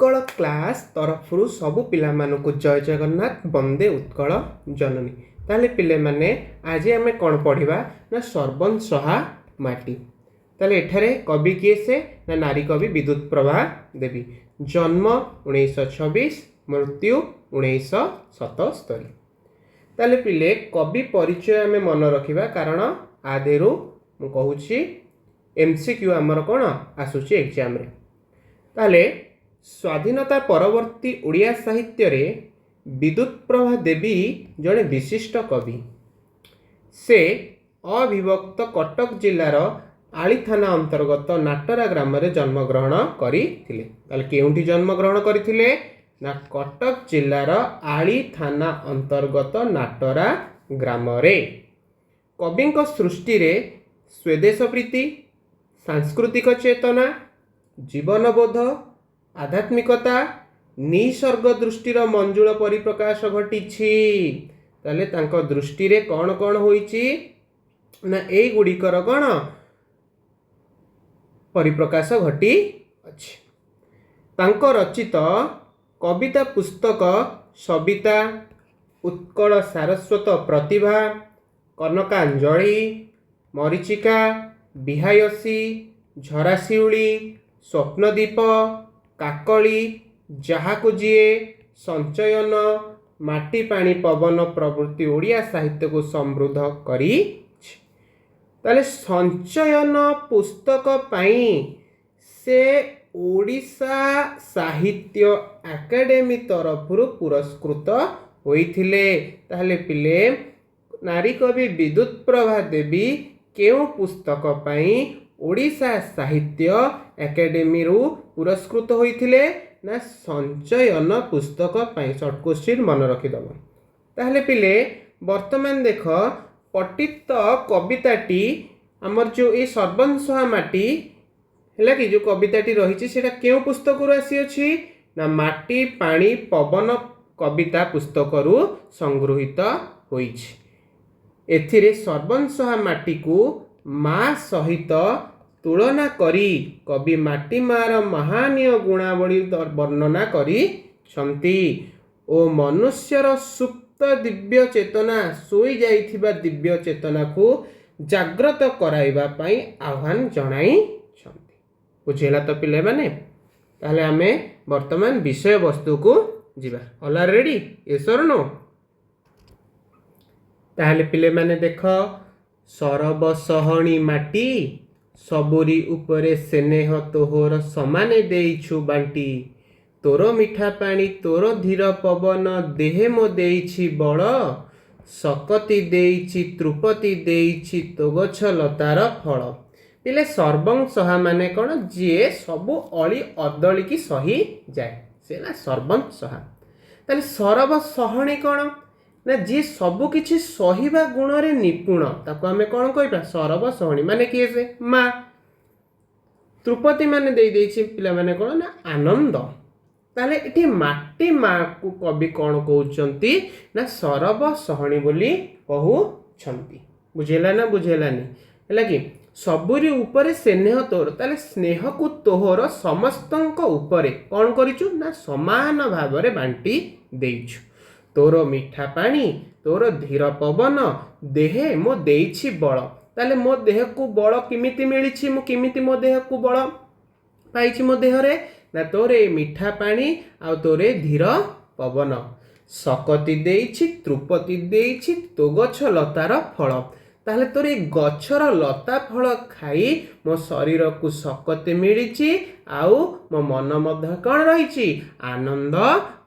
Utkal class तरफ सबु पिला मानकु जय जगन्नाथ वंदे उत्कल जननी। ताले पिले माने आज आमे कौन पढ़िबा ना सर्वंसहा माटी। ताले एठारे कवि किए से ना नारी कवि विद्युत प्रभा देवी। जन्म 1926, मृत्यु 1977। ताले पिले कवि परिचय आमे मन रखिबा कारण आदेरु मु कहूची एमसीक्यू आमर कौन आसुची एग्जाम रे। ताले स्वाधीनता परवर्ती ओडिया साहित्य रे विद्युत प्रभा देवी जड़े विशिष्ट कवि। से अविभक्त कटक जिलार आली थाना अंतर्गत नाटरा ग्राम रे जन्मग्रहण करथिले। ताले केउंठी जन्मग्रहण करथिले ना कटक जिलार आली थाना अंतर्गत नाटरा ग्राम रे। कविंक सृष्टि रे स्वदेश प्रीति, सांस्कृतिक चेतना, जीवनबोध, आध्यात्मिकता, निसर्ग दृष्टिर मंजुल परिप्रकाश घटी। ताले तांको दृष्टि रे कौन कौन होईची ना एई गुड़िकर कौन परिप्रकाश घटी अछि। तांको रचित कविता पुस्तक सविता, उत्कल सारस्वत प्रतिभा, कनकांजलि, मरीचिका, बिहायसी, झराशिउली, स्वप्नदीप, काकली, जहाकु जीए, संचयन, माटी पानी पवन प्रवृत्ति ओडिया साहित्य को समृद्ध करी। ताले संचयन पुस्तक पाई से ओडिशा साहित्य एकेडमी तरफ पुरस्कृत होइथिले। ताले पिले नारी कवि विद्युत प्रभा देवी केउ पुस्तक पाई ओडिशा साहित्य एकेडमी रु पुरस्कृत होइथिले ना संचयन पुस्तक पाई। शॉर्ट क्वेश्चन मन रखिदब। ताहले पिले वर्तमान देख पठित कविताटी आमर जो ए सर्वंसहा माटी हैला कि जो कविताटी रही सेटा केउ पुस्तक रु आसी अछि ना माटी पानी पवन कविता पुस्तक रु संगृहीत होइछि। एथिरे सर्वंसहा माटी को माँ सहित तुलना करी कवि माटी मार महानीय गुणावली वर्णना करी छंती ओ मनुष्यर सुप्त दिव्य चेतना सोई जाइथिबा दिव्य चेतना को जाग्रत कराइबा पई आह्वान जणाई छंती। बुझेला तो पिले माने। ताहले आमे वर्तमान विषय वस्तु को जिबा। All are ready? Yes or no? ताहले पिले माने देख सरब सहणी माटी सबुरी उपरे स्नेह तोहर समाने देइछु बांटी। तोर मिठा पानी तोर धीर पवन देहे मो देइछि बळ। सकति देइछि तृपति देइछि तो गछ लतार फल। पिले सर्वंसहा माने कौन जे सबु अली अदली की सही जाए से ना सर्वंसहा। ताले सरब सहणी कौन ना जी सबु किछि सहिबा गुण रे निपुण ताको आमे कौन कहबा सरब सहणी। माने किए से माँ। तृपति माने देई देइछि पिला माने कौन ना आनंद। ताले एठी माटी माँ को कवि कौन कहउचंती ना सरब सहणी बोली कहउछंती। बुझेला ना बुझेलानी हैला कि सबुरी उपरे स्नेह तोर। ताले स्नेह को तोहर समस्तंक उपरे कौन करिछु ना समान भावरे बांटी देइछु। तोर मिठा पानी तोर धीर पवन देहे मो देइछि बळ। ताले मो देह को बळ किमिति मिलिछि मो किमिति मो देह को बळ पाइछि मो देह रे ना तोरे मिठा पानी आ तोरे धीर पवन। सकति देइछि तृपति देइछि तो गछ लतार फल। ताहले तोरे गछर लता फल खाई मो शरीर को सकति मिलिछि आउ मो मन मध्य कौन रहिछि आनंद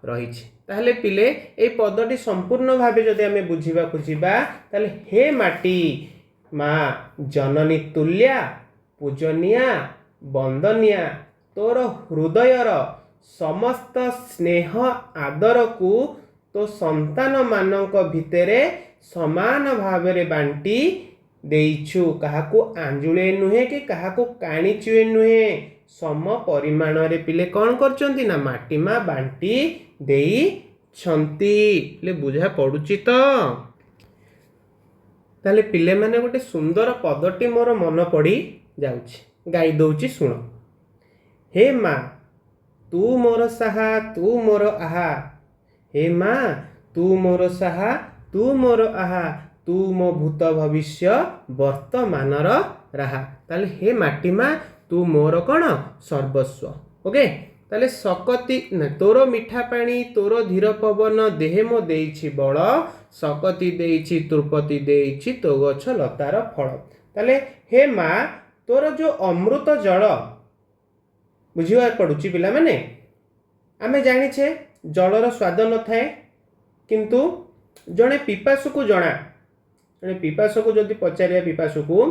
रहिछि। ताहले पिले ए पदटी संपूर्ण भावे जदि आमे बुझिबा खुजिबा ताहले हे माटी माँ जननी तुल्या पूजनिया वंदनिया तोर हृदयर समस्त स्नेह आदर को तो संतान मानक भितरे समान भावरे बांटी देइछु। काहाकू आंजुळे नुहे कि काहाकू काणीचुए नुहे सम परिमाण रे पिले कौन करचंती ना माटी माँ बांटी देई छंती। ले बुझा पड़ुची तो। ताले पिले माने गोटे सुंदर पदटी मोर मन पड़ी जाउची गाई दउची सुनो। हे माँ तू मोर साहा तू मोर आहा। हे माँ तू मोर साहा तू मोर आहा, तू मो भूत भविष्य वर्तमानर राहा। ताले हे माटी माँ तू मोर कौन सर्वस्व। ओके ताले सकती ना तोर मिठा पानी तोर धीर पवन देहे मो देइछि बल, सकती देइछि तृपति देइछि तो गछ लतार फल। ताले हे माँ तोर जो अमृत जल बुझिबा पड़ुछि पिला माने आमे जानिछे जलर स्वाद न थाए, किंतु जड़े पिपासु को जना, जड़े पिपासु को जदि पचारिया पिपासु को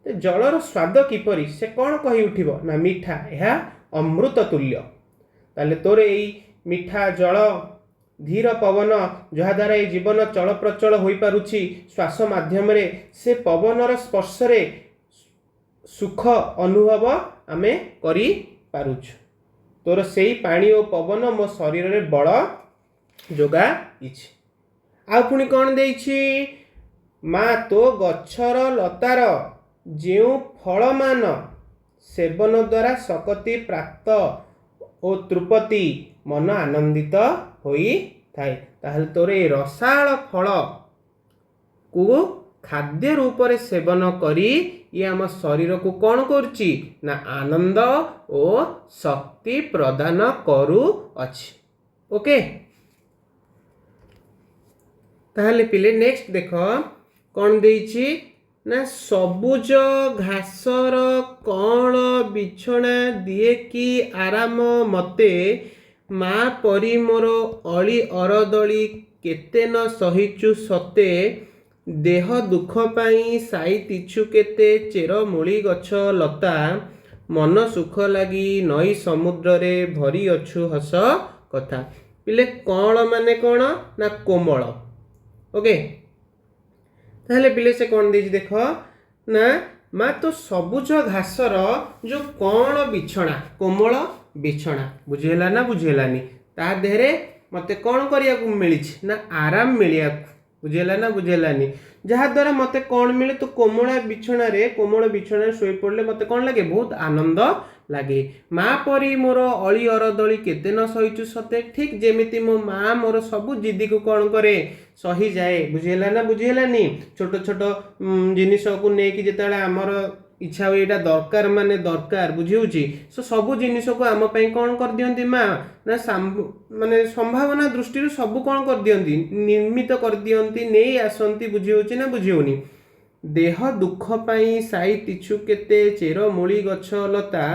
जलर स्वाद किपरि से कौन कही उठिबो ना मिठा, यह अमृत तुल्य। ताले तोर एई मिठा जल धीर पवन जहा द्वारा ये जीवन चल प्रचल हो पारुछि श्वास माध्यम रे, से पवनर स्पर्श रे सुख अनुभव आमे करि पारुछु। तोर सेई पानी और पवन मो शरीर रे बल जोगा इछि। आ पुणी कौन देइछि माँ तो गछर लतार जेउ फल मान सेवन द्वारा सकति प्राप्त ओ तृपति मन आनंदित होई थाए। ताहले तोरे रसाळ फल को खाद्य रूप रे सेवन करी ये आम शरीर को कौन करछि ना आनंद और शक्ति प्रदान करू अछि। ओके ताहले पिले नेक्स्ट देख कौन देइछि ना सबुज घासर कौन बिछଣା दिए कि आराम मते, माँ परी मोर अली अरदली केते न सहिचु सते, देह दुख पाई साइतिछु केते चेर मूली गछ लता, मन सुख लगी नई समुद्र रे भरी अछु हस कथा। पिले कौन माने कौन ना कोमल। ओके ताहले पिले से कौन देछि देख ना माँ तो सबुज घासर जो कौन बिछଣା कोमल बिछଣା बुझेला ना बुझेलानी ता देहरे मते कौन करिया को मिलिछि ना आराम मिलिया बुझेला ना बुझेलानी, जहा द्वारा मते कौन मिले तो कोमल बिछଣା सोई पड़ले मते कौन लगे बहुत आनंद लगे। माँ परी मोर अली अरदली केते न सहिचु सते, ठीक जेमिति मो माँ मोर सबु जिद्दी को कौन करे सही जाए बुझेला ना बुझेलानी। छोट छोट जिनिस को नेकी जेतेबेले आमर इच्छा हुए एटा दरकार माने दरकार बुझिउची सो सबु जिनिस को आम पई कौन कर दियंती माँ ना माने संभावना दृष्टि सबु कौन कर दियंती निर्मित कर दियंती नहीं आसंती बुझिउची ना बुझिउनी। देह दुख पाई साई तिछु केते चेर मूली गछ लता,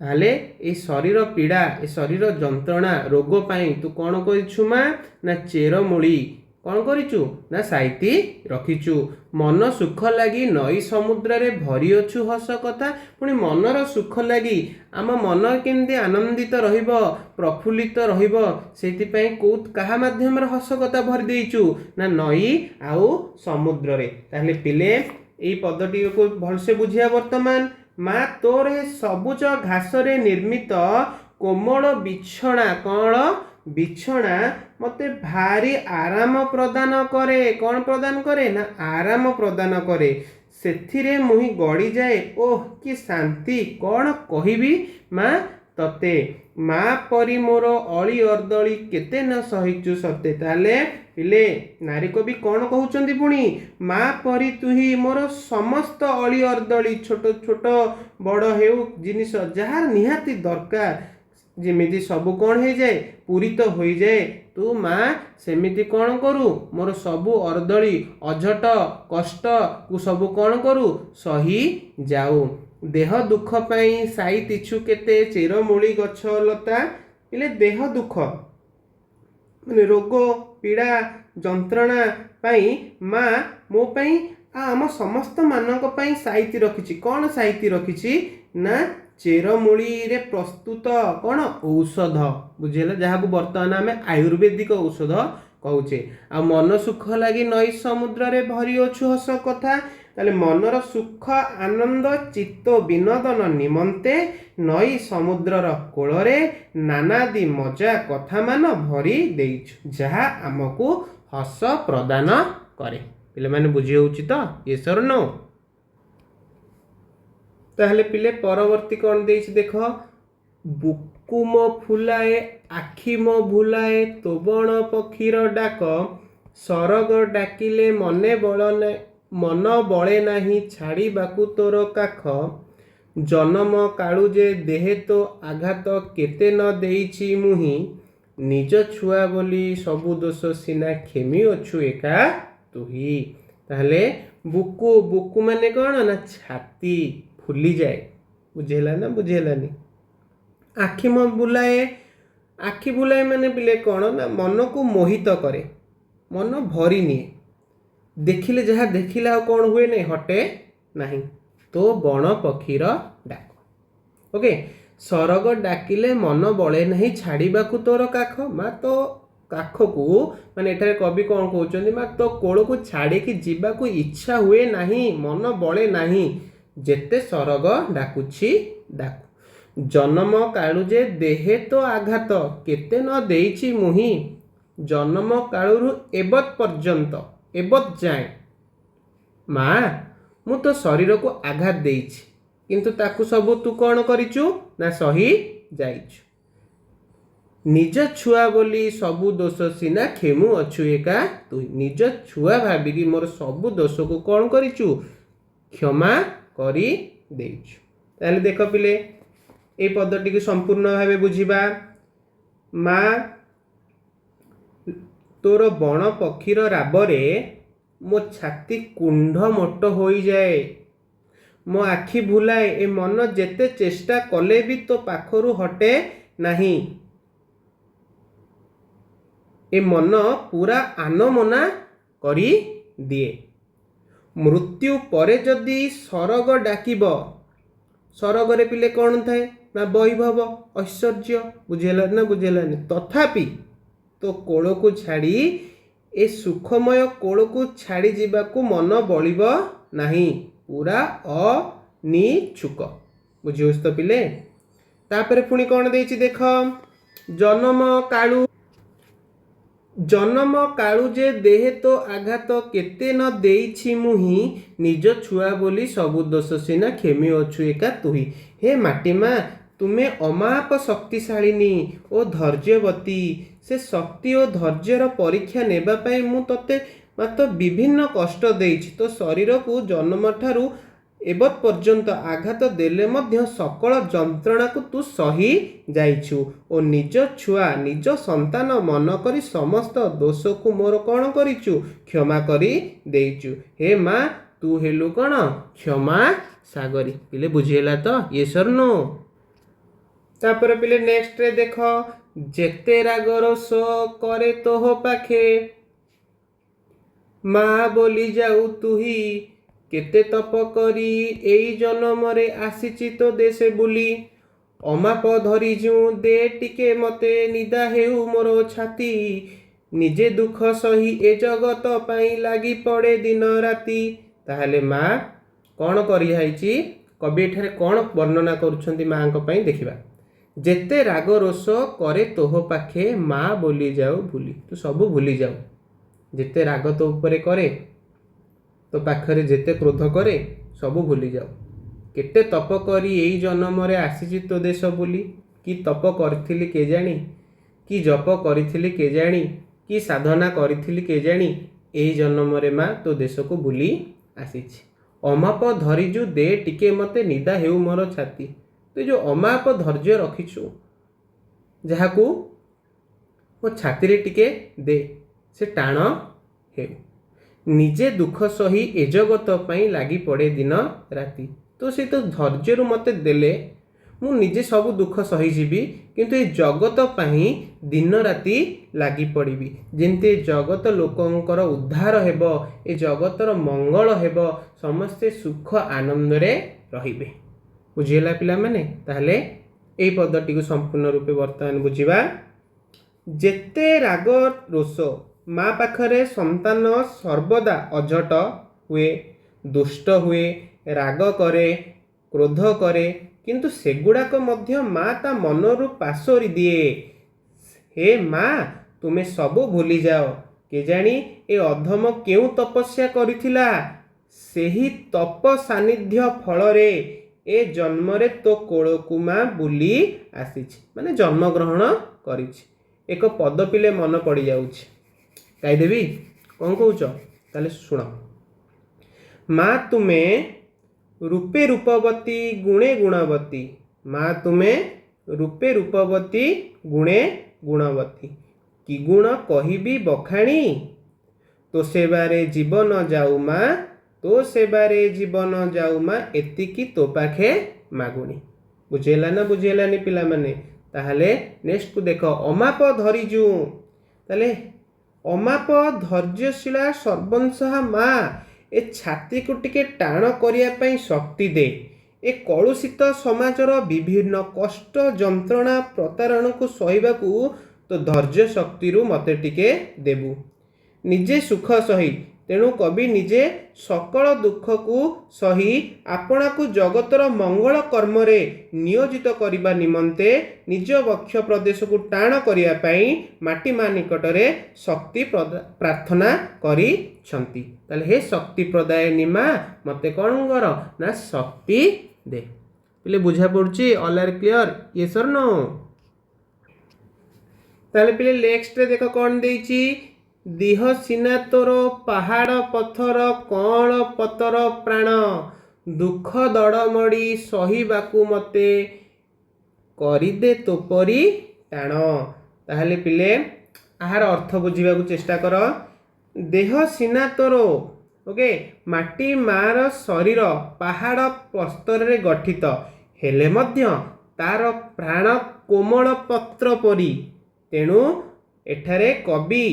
ताले ए शरीर पीड़ा ए शरीर जंत्रणा रोग पाई तू कौन करिछु माँ ना चेर मूली कौन करिछु ना साइती रखिछु, मन सुख लगी नई समुद्र रे भरी अछु हस कथा। पुणी मनर सुख लगी आम मन केमती आनंदित रहिबो प्रफुल्लित रहिबो सेति पई कोत कहा माध्यम रे हस कथा भरि देइछु ना नई आउ समुद्र रे। ताहले पिले एई पदटी को भलसे बुझिया वर्तमान माँ तोर सबुज घास रे निर्मित कोमल बिछଣା कौन बिछଣା मते भारी आराम प्रदान करे, कौन प्रदान करे ना आराम प्रदान करे, सेथिरे मुही गड़ी जाए ओह कि शांति कौन कहिबी माँ तते, माँ परी मोर अली अर्दली केते न सहिचु सते। ताले पिले नारी कवि कौन कहउचंदी पुणी माँ परी तुही मोर समस्त अली अर्दली छोट छोट बड़ हेउ जिनिस जहार निहाती दरकार जेमिति सबु कौन हो जाए पूरित हो जाए, तू माँ सेमिति कौन करू मोर सबु अर्दली अझट कष्ट को सबु कौन करू सही जाऊ। देह दुख पाई साई तिछु केते चेर मूली गछ लता, इले देह दुख माने रोग पीड़ा जंत्रणा पाई माँ मो पाई आम समस्त मानक पाई साइती रखिछि, कौन साइती रखिछि ना चेरमूली रे प्रस्तुत कौन औषध बुझेला जहाँ को बर्तमान आम आयुर्वेदिक औषध कहूचे। आ मन सुख लगी नई समुद्र रे भरी अछु हस कथा, ताले मनर सुख आनंद चित्त विनोदन निमंते नई समुद्रर कोଳରେ नानादि मजा कथा मान भरी देइछु जहाँ आमको हस प्रदान करे। पिले माने बुझी होउची तो ये सर नो। ताहले पिले परवर्ती कौन देइछि देख ବୁକୁ ମୋ ଫୁଲାଏ ଆଖି ମୋ ଭୁଲାଏ ତୋ ବଣ ପକ୍ଷୀର ଡାକ ସରଗ ଡାକିଲେ ମନ ବଳେ ନାହିଁ ଛାଡ଼ିବାକୁ ତୋର କାଖ ଜନମ କାଳୁ ଯେ ଦେହେ ତ ଆଘାତ କେତେ ନ ଦେଇଛି ମୁହିଁ ନିଜ ଛୁଆ ବୋଲି ସବୁ ଦୋଷ ସିନା କ୍ଷମି ଅଛୁ ଏକା ତୁହି। ତାହେଲେ ବୁକୁ ବୁକୁ ମାନେ କ'ଣ ନା ଛାତି ଫୁଲିଯାଏ। ବୁଝେଇଲା ନା ବୁଝେଇଲାନି? ଆଖି ମୋ ବୁଲାଏ, ଆଖି ବୁଲାଏ ମାନେ ପିଲେ କ'ଣ ନା ମନକୁ ମୋହିତ କରେ, ମନ ଭରି ନିଏ। ଦେଖିଲେ ଯାହା ଦେଖିଲେ ଆଉ କ'ଣ ହୁଏ ନାହିଁ, ହଟେ ନାହିଁ। ତୋ ବଣ ପକ୍ଷୀର ଡାକ। ଓକେ, ସରଗ ଡାକିଲେ ମନ ବଳେ ନାହିଁ ଛାଡ଼ିବାକୁ ତୋର କାଖ। ମା ତୋ କାଖକୁ ମାନେ ଏଠାରେ କବି କ'ଣ କହୁଛନ୍ତି, ମା ତୋ କୋଳକୁ ଛାଡ଼ିକି ଯିବାକୁ ଇଚ୍ଛା ହୁଏ ନାହିଁ, ମନ ବଳେ ନାହିଁ ଯେତେ ସରଗ ଡାକୁଛି ଡାକୁ। ଜନମ କାଳୁ ଯେ ଦେହେ ତ ଆଘାତ କେତେ ନ ଦେଇଛି ମୁହିଁ। ଜନମ କାଳରୁ ଏବତ୍ ପର୍ଯ୍ୟନ୍ତ, ଏବତ୍ ଯାଏଁ ମା ମୁଁ ତୋ ଶରୀରକୁ ଆଘାତ ଦେଇଛି, କିନ୍ତୁ ତାକୁ ସବୁ ତୁ କ'ଣ କରିଛୁ ନା ସହି ଯାଇଛୁ। ନିଜ ଛୁଆ ବୋଲି ସବୁ ଦୋଷ ସିନା କ୍ଷମୁ ଅଛୁ ଏକା ତୁ। ନିଜ ଛୁଆ ଭାବିକି ମୋର ସବୁ ଦୋଷକୁ କ'ଣ କରିଛୁ, କ୍ଷମା କରି ଦେଇଛୁ। ତାହେଲେ ଦେଖ ପିଲେ, এই পদটিকে সম্পূর্ণ ভাবে বুঝিবা। মা তোর বণ পক্ষীর রাবরে ମୋ ଛାତି କୁଣ୍ଢ ମୋଟ ହୋଇଯାଏ, ମୋ ଆଖି ଭୁଲାଏ ଏ ମନ ଯେତେ ଚେଷ୍ଟା କଲେ ବି ତୋ ପାଖରୁ ହଟେ ନାହିଁ। ଏ ମନ ପୁରା ଆନମନା କରି ଦିଏ। ମୃତ୍ୟୁ ପରେ ଯଦି ସରଗ ଡାକିବ, ସରଗରେ ପିଲେ କ'ଣ ଥାଏ ନା ବୈଭବ ଐଶ୍ୱର୍ଯ୍ୟ। ବୁଝେଇଲା ନା ବୁଝେଇଲାନି? ତଥାପି ତୋ କୋଳକୁ ଛାଡ଼ି ଏ ସୁଖମୟ କୋଳକୁ ଛାଡ଼ି ଯିବାକୁ ମନ ବଳିବ ନାହିଁ, ପୁରା ଅନିଚ୍ଛୁକ। ବୁଝିହେଉଛି ତ ପିଲେ? ତାପରେ ପୁଣି କ'ଣ ଦେଇଛି ଦେଖ, ଜନମ କାଳୁ ଯେ ଦେହେ ତ ଆଘାତ କେତେ ନ ଦେଇଛି ମୁହିଁ। ନିଜ ଛୁଆ ବୋଲି ସବୁ ଦୋଷ ସିନା କ୍ଷମି ଅଛୁ ଏକା ତୁହି। ହେ ମାଟି ମା ତୁମେ ଅମାପ ଶକ୍ତିଶାଳିନୀ ଓ ଧୈର୍ଯ୍ୟବତୀ। ସେ ଶକ୍ତି ଓ ଧୈର୍ଯ୍ୟର ପରୀକ୍ଷା ନେବା ପାଇଁ ମୁଁ ତୋତେ ମାତ୍ର ବିଭିନ୍ନ କଷ୍ଟ ଦେଇଛି। ତୋ ଶରୀରକୁ ଜନ୍ମଠାରୁ ଏବତ୍ ପର୍ଯ୍ୟନ୍ତ ଆଘାତ ଦେଲେ ମଧ୍ୟ ସକଳ ଯନ୍ତ୍ରଣାକୁ ତୁ ସହି ଯାଇଛୁ ଓ ନିଜ ଛୁଆ ନିଜ ସନ୍ତାନ ମନ କରି ସମସ୍ତ ଦୋଷକୁ ମୋର କ'ଣ କରିଛୁ, କ୍ଷମା କରି ଦେଇଛୁ। ହେ ମା ତୁ ହେଲୁ କ'ଣ କ୍ଷମା ସାଗରୀ। ପିଲେ ବୁଝିହେଲା ତ? ୟେସ୍ ଅର୍ ନୋ? ତାପରେ ପିଲେ ନେକ୍ସଟରେ ଦେଖ, ଯେତେ ରାଗ ରୋଷ କରେ ତୋହ ପାଖେ ମା ବୋଲି ଯାଉ ତୁହି। କେତେ ତପ କରି ଏଇ ଜନମରେ ଆସିଛି ତୋ ଦେଶେ ବୁଲି। ଅମାପ ଧରିଛୁ ଦେ ଟିକେ ମତେ ନିଦା ହେଉ ମୋର ଛାତି। ନିଜେ ଦୁଃଖ ସହି ଏ ଜଗତ ପାଇଁ ଲାଗି ପଡ଼େ ଦିନ ରାତି। ତାହେଲେ ମା କ'ଣ କରିଯାଇଛି, କବି ଏଠାରେ କ'ଣ ବର୍ଣ୍ଣନା କରୁଛନ୍ତି ମାଙ୍କ ପାଇଁ ଦେଖିବା। ଯେତେ ରାଗ ରୋଷ କରେ ତୋହ ପାଖେ ମା ବୋଲି ଯାଉ ଭୁଲି। ତୁ ସବୁ ଭୁଲି ଯାଉ। ଯେତେ ରାଗ ତୋ ଉପରେ କରେ, ତୋ ପାଖରେ ଯେତେ କ୍ରୋଧ କରେ, ସବୁ ଭୁଲି ଯାଉ। କେତେ ତପ କରି ଏଇ ଜନ୍ମରେ ଆସିଛି ତୋ ଦେଶ ବୁଲି। କି ତପ କରିଥିଲି କେଜାଣି, କି ଜପ କରିଥିଲି କେଜାଣି, କି ସାଧନା କରିଥିଲି କେଜାଣି, ଏଇ ଜନ୍ମରେ ମା ତୋ ଦେଶକୁ ବୁଲି ଆସିଛି। ଅମାପ ଧରିଛୁ ଦେ ଟିକେ ମତେ ନିଦା ହେଉ ମୋର ଛାତି। ତୁ ଯେଉଁ ଅମାପ ଧୈର୍ଯ୍ୟ ରଖିଛୁ, ଯାହାକୁ ମୋ ଛାତିରେ ଟିକେ ଦେ, ସେ ଟାଣ ହେଉ। ନିଜେ ଦୁଃଖ ସହି ଏ ଜଗତ ପାଇଁ ଲାଗି ପଡ଼େ ଦିନ ରାତି। ତ ସେ ତ ଧୈର୍ଯ୍ୟରୁ ମୋତେ ଦେଲେ ମୁଁ ନିଜେ ସବୁ ଦୁଃଖ ସହିଯିବି, କିନ୍ତୁ ଏ ଜଗତ ପାଇଁ ଦିନ ରାତି ଲାଗି ପଡ଼ିବି। ଯେମିତି ଏ ଜଗତ ଲୋକଙ୍କର ଉଦ୍ଧାର ହେବ, ଏ ଜଗତର ମଙ୍ଗଳ ହେବ, ସମସ୍ତେ ସୁଖ ଆନନ୍ଦରେ ରହିବେ। ବୁଝିହେଲା ପିଲାମାନେ? ତାହେଲେ ଏଇ ପଦଟିକୁ ସମ୍ପୂର୍ଣ୍ଣ ରୂପେ ବର୍ତ୍ତମାନ ବୁଝିବା। ଯେତେ ରାଗ ରୋଷ, ମା ପାଖରେ ସନ୍ତାନ ସର୍ବଦା ଅଝଟ ହୁଏ, ଦୁଷ୍ଟ ହୁଏ, ରାଗ କରେ, କ୍ରୋଧ କରେ, କିନ୍ତୁ ସେଗୁଡ଼ାକ ମଧ୍ୟ ମା ତା ମନରୁ ପାସୋରି ଦିଏ। ହେ ମା ତୁମେ ସବୁ ଭୁଲିଯାଅ। କେଜାଣି ଏ ଅଧମ କେଉଁ ତପସ୍ୟା କରିଥିଲା, ସେହି ତପ ସାନ୍ନିଧ୍ୟ ଫଳରେ ए जन्मरे तो कोलकु माँ बुली आसीछि माने जन्म ग्रहण करिछि। एक पद पिले मन पड़ जाउछि गाइदेवी कौन कौच ताले शुण। माँ तुमे रूपे रूपवती गुणे गुणवती माँ तुमे रूपे रूपवती गुणे गुणवती कि गुण कहिबी बखाणी तो सेवारे जीवन जाऊ माँ तो सेवारे जीवन जाऊ माँ एतिकी तो पाखे मागुणी। बुझेला ना बुझेलानी पिला माने ताहले नेक्स्ट को देख अमाप धरिजु ताले अमाप धैर्यशीला सर्वंशहा माँ ए छाती को टिके टाण करिया पई शक्ति दे ए कलुषित समाजर विभिन्न कष्ट जंत्रणा प्रतारण को सहिबाकू तो धैर्य शक्ति रु मते टिके देबू। निजे सुख सही तेणु कवि निजे सकल दुख को सही आपना को जगतर मंगल कर्म रे नियोजित करने निमंते निज वक्ष प्रदेश को टाण करिया पई माटी मा निकट रे शक्ति प्रार्थना करी छंती। ताले हे शक्ति प्रदाय निमा मते कौन कर ना शक्ति दे। पिले बुझा पड़ुची all are clear yes or no. ताले पिले नेक्स्ट रे देखो कौन देइची दिह सिना तोर पहाड़ पथर कण पतर प्राण दुख दड़मड़ी सहिबाकू मते करिदे तोपरी टाण। ताहले पिले आहार अर्थ बुझिबाकू चेष्टा कर। देह सिना तोर ओके माटी मार शरीर पहाड़ प्रस्तर रे गठित हेले मध्य तार प्राण कोमल पत्र परी तेणु एठारे कवि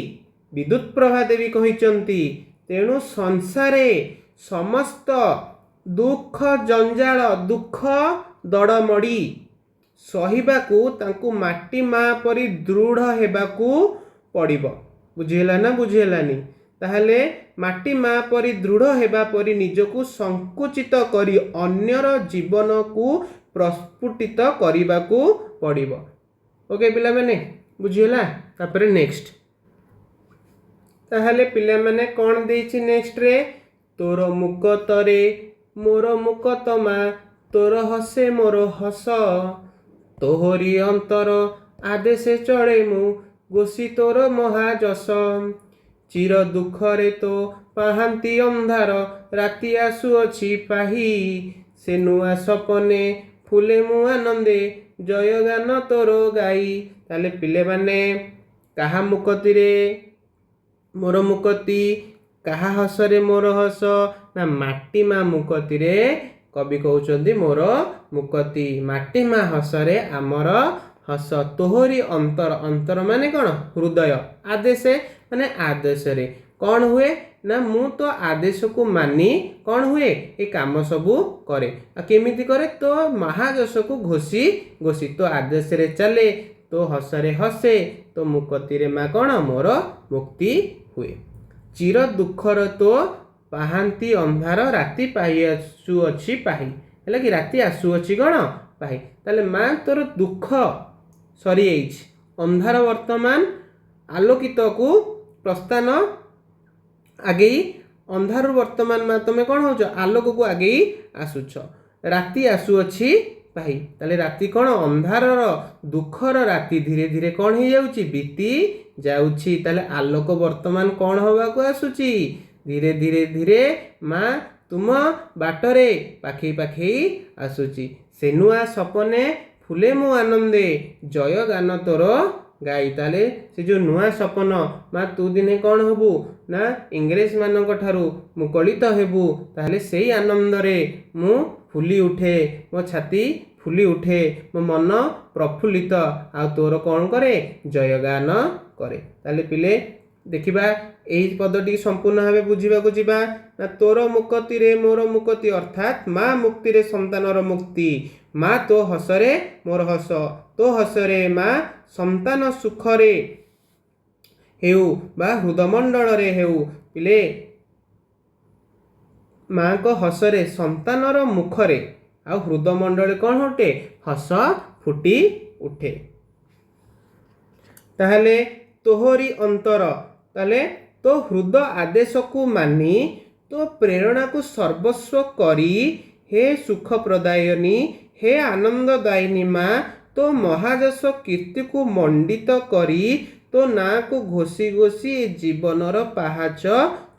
विद्युत प्रभा देवी कहिचंती तेणु संसारे समस्त दुख जंजाल दुख दड़मड़ी सहिबाकू तांकू माटी माँ परी दृढ़ हेबाकू पड़िबो। बुझिहेला ना बुझिहेलानी ताहले माटी माँ परी दृढ़ हेबा परी निजकू संकुचित करी अन्यर जीवन को प्रस्फुटित करिबाकू पड़िबो। ओके पिला माने बुझिहेला। तापरे नेक्स्ट ताहले पिला माने कौन देइछि नेक्स्ट रे तोर मुक तरे मोर मुक तमा तोर हसे मोर हस तोहरी अंतर आदेशे चढ़े मु गोसी तोर महाजस चिर दुखरे तो पाहांती अंधार राति आसुअछि पाही से नुआ सपने फुले मु आनंदे जय गान तोर गाई। ताले पिले माने काहा मुकती रे मोर मुकती काहा हसरे मोर हस ना माटी मा मुकती रे कवि कहउचंदी मोर मुकती माटी मा हसरे आमर हस तोहरी अंतर अंतर माने कौन हृदय आदेश माने आदेश रे कौन हुए ना मु तो आदेश को मानी कौन हुए ए काम सबू करे केमिति करे तो महाजस को घोषी घोषी तो आदेश रे चले तो हसरे हसे तो मुकती रे मा कौन मोर मुक्ति हुए। चिर दुखर तो पाहांती अंधार राति पाही आसुअछि पाही है कि राति आसुअछि कौन पाही। ताले माँ तोर दुख सरी जाइछि अंधार वर्तमान आलोकित को प्रस्थान आगे अंधार वर्तमान माँ तुम कौन हो आलोक को आगे आसुछ राति आसुअछि पाही। ताले राति कौन अंधार दुखर राति धीरे धीरे कौन हो जाउछि बीती जाउछि। ताले आलोक वर्तमान कौन होबा को आसुछि धीरे धीरे धीरे माँ तुम बाटरे पाखई पाखई आसुछि से नुआ सपने फुले मु आनंदे जय गान तोर गाई। ताले से जो नुआ सपन माँ तू दिने कौन हबू ना इंग्रेज मानक ठारू मुकलित हेबू ताहले सेई आनंद रे मु फुली उठे मो छाती फुली उठे मो मन प्रफुल्लित आ तोर कौन करे जय गान करे। ताले पिले देखिबा एही पदटी संपूर्ण भावे बुझिबाकू जिबा ना तोर मुक्ति रे मोर मुक्ति अर्थात माँ मुक्ति रे संतानर मुक्ति माँ तो हसरे मोर हस तो हसरे माँ संतान सुखरे हेउ बा हृदमंडल रे हेउ पिले माँ को हसरे संतानर मुखरे आ हृदमंडल कौन होटे हस फुटी उठे। ताहले तोहरी अंतर ताले तो हृदय आदेश को मानी तो प्रेरणा को सर्वस्व करी हे सुख प्रदायिनी हे आनंददायिनी माँ तो महाजस कीर्ति को मंडित करी तो ना को घोषी घोषी जीवनर पाहाच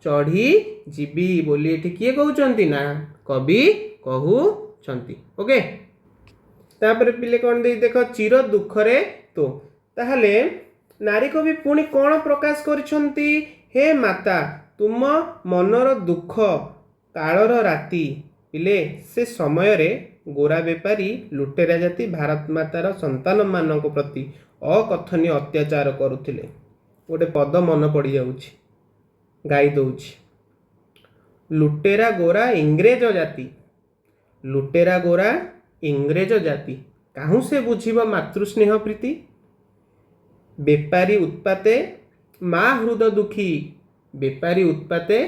चढ़ी जीवी बोली एठी किए कहउचंती ना कवि कहउचंती। ओके तापर पिले कौन दे देख चिर दुखरे तो ताहले नारी कवि पुणी कौन प्रकाश करिसंती हे माता तुम मनर दुख कालर राति पिले से समय रे गोरा बेपारी लुटेरा जाति भारत मातार संतान मानक प्रति अकथनीय अत्याचार करुथिले। गोटे पद मन पड़ जाउछि गाई दउछि लुटेरा गोरा इंग्रेज जाति लुटेरा गोरा इंग्रेज जाति काहू से बुझिब मातृस्नेह प्रीति बेपारी उत्पाते माँ हृद दुखी बेपारी उत्पाते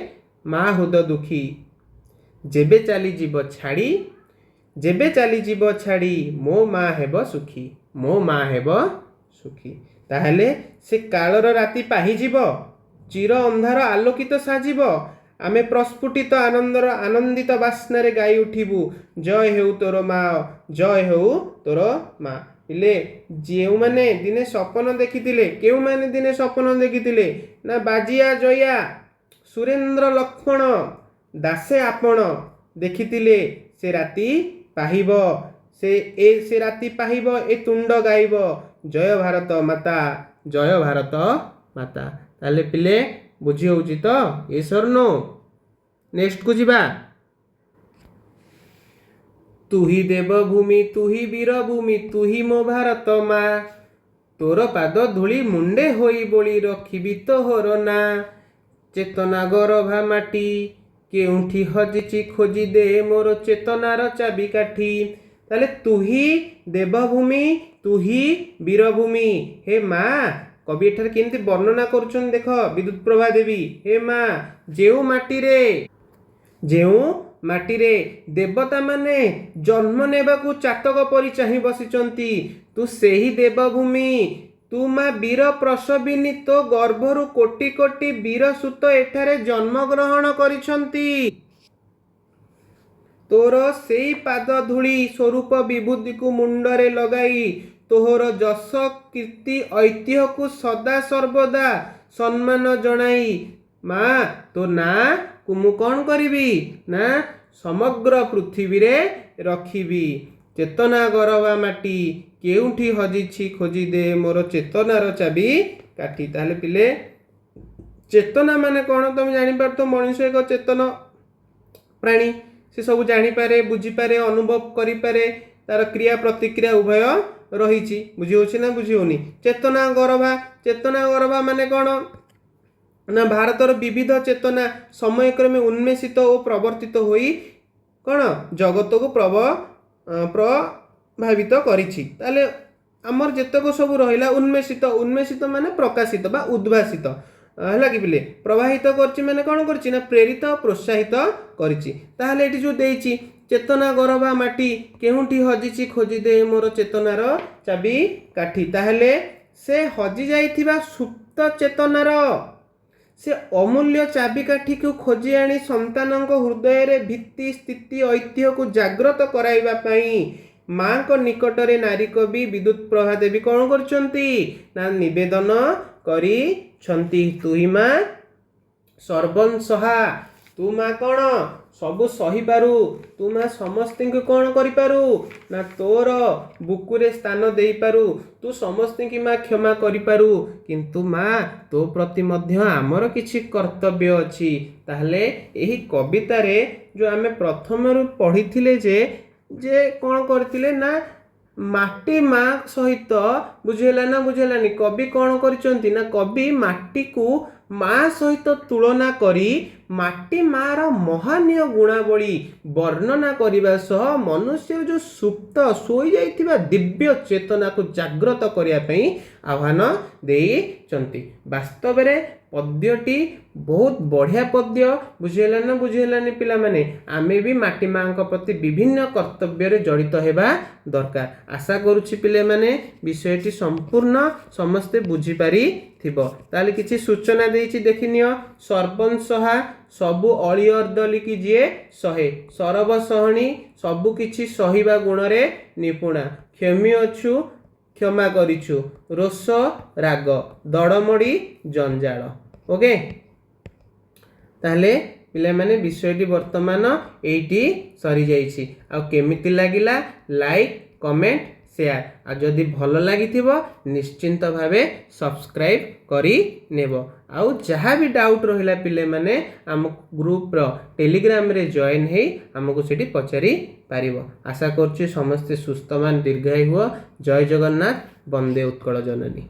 माँ हृद दुखी जेबे चली जीव छाड़ी जेबे चली जीव छाड़ी मो माँ हेब सुखी मो माँ हेब सुखी ताहले से कालर राति पाहिजिब चिर अंधार आलोकित साजिब आमे प्रस्फुटित आनंदर आनंदित बास्नारे गाई उठिबु जय हेउ तोर माँ जय हेउ तोर माँ पिले जेउ माने दिने सपन देखिथिले केउ माने दिने सपन देखिथिले ना बाजिया जया सुरेंद्र लक्ष्मण दासे आपण देखिथिले से राति पाहिब से राति पाहिब ए तुंड गाइब जय भारत माता जय भारत माता ताले पिले बुझी होउची तो ये सरनो नेक्स्ट को जिबा तू ही देवभूमि तू ही वीरभूमि तू ही मो भारत माँ तोर पाद धूली मुंडे होई बोली रखिबी तोहर ना चेतना गरभा माटी केउठी हजिची खोजी दे मोर चेतनार चाबिकाठी ताले तू ही देवभूमि तू ही वीरभूमि हे माँ कवि एठार केमती वर्णना करुछन देख विद्युत प्रभा देवी हे माँ जेउ माटी रे देवता माने जन्म नेबाकू चातक परि चाहि बसिचंती तू सेही देवभूमि तू माँ वीर प्रसविनी तो गर्भरु कोटि कोटि वीर सुत एठारे जन्म ग्रहण करिछंती तोर सेई पाद धूली स्वरूप विभूति को मुंडरे लगाई तोहर जस कीर्ति ऐतिह्य को सदा सर्वदा सम्मान जनाई माँ तो ना को मु कौन करिबी ना समग्र पृथ्वी रे रखिबी चेतना गरवा माटी केउठी हजिछि खोजी दे मोर चेतनार चाबी काठी ताले पिले चेतना माने कौन तुम जानि पारतो मनुष्य एक चेतन प्राणी से सब जानि पारे बुझी पारे अनुभव करि पारे तार क्रिया प्रतिक्रिया उभय रही बुझी होछि ना बुझी होनी चेतना गरभा माने कौन ना भारतर विविध चेतना समयक्रमे उन्मेषित और प्रवर्तित होई कौन जगत को प्रभावित करिछि ताले आमर जेतक सब रहिला उन्मेषित माने प्रकाशित बा उद्भासित है कि पिले प्रवाहित करछि माने कौन करछि ना प्रेरित और प्रोत्साहित करछि ताहले एठी जो देइछि चेतना गरभा माटी केउठी हजिछि खोजी दे मोर चेतनार चाबी काठी ताहले से हजि जाइथिबा सुप्त चेतनार से अमूल्य चाबिकाठी को खोजी आनी संतानक हृदय रे भित्ति स्थिति ऐतिह्य को जाग्रत कराइबा पई माँ को निकटरे नारी कवि विद्युत प्रभा देवी कौन करछंती ना निवेदन करिछंती तू ही माँ सर्वंसहा तू माँ कौन सबु सही पारू तू माँ समस्त को कौन करिपारू ना तोर बुकुरे स्थान दे पारू तू समस्त की माँ क्षमा करिपारू किंतु माँ तो प्रति मध्य आमर किछि कर्तव्य अछि ताहले एही कविता रे जो आमे प्रथम रु पढ़िथिले जे कौन करथिले ना माटी माँ सहित बुझेला ना बुझेलानी कवि कौन करिसंती ना कवि माटी को माँ सहित तुलना करी माटी माँ रो महानीय गुणावली वर्णना करिबा सह मनुष्य जो सुप्त सोई जाइथिबा दिव्य चेतना को जाग्रत करिया पई आह्वान देइचंती। वास्तव में पद्यटी बहुत बढ़िया पद्य। बुझीगला ना बुझीगलानी पिला माने आमे भी माटी माँ प्रति विभिन्न कर्तव्य रे जड़ित हेबा दरकार। आशा करुछि पिले माने विषयटी संपूर्ण समस्ते बुझी पारि थिबो। ताले किछि सूचना देइछि देखिनियो। सर्वंसहा सबु अळि अर्दली की जिए सहे, सरबसहणी सबु किछि सहिबा गुण रे निपुणा, क्षमी अछु क्षमा करिछु, रोष राग दड़मड़ी जंजाल। ओके, ताहले पिले माने विषयटी वर्तमान एइटी सरी जाइछि। आ केमिति लागिला लाइक कमेंट शेयर आ जदि भल लागिथिबो निश्चिंत भावे सब्सक्राइब करी नेबो। आउ जहाँ भी डाउट रहिला पिले माने आम ग्रुप रो टेलीग्राम रे जॉइन हेई हमको सेठी पचारि पारिबो। आशा करछि समस्ते सुस्थमान दीर्घायु हुआ। जय जगन्नाथ, वंदे उत्कल जननी।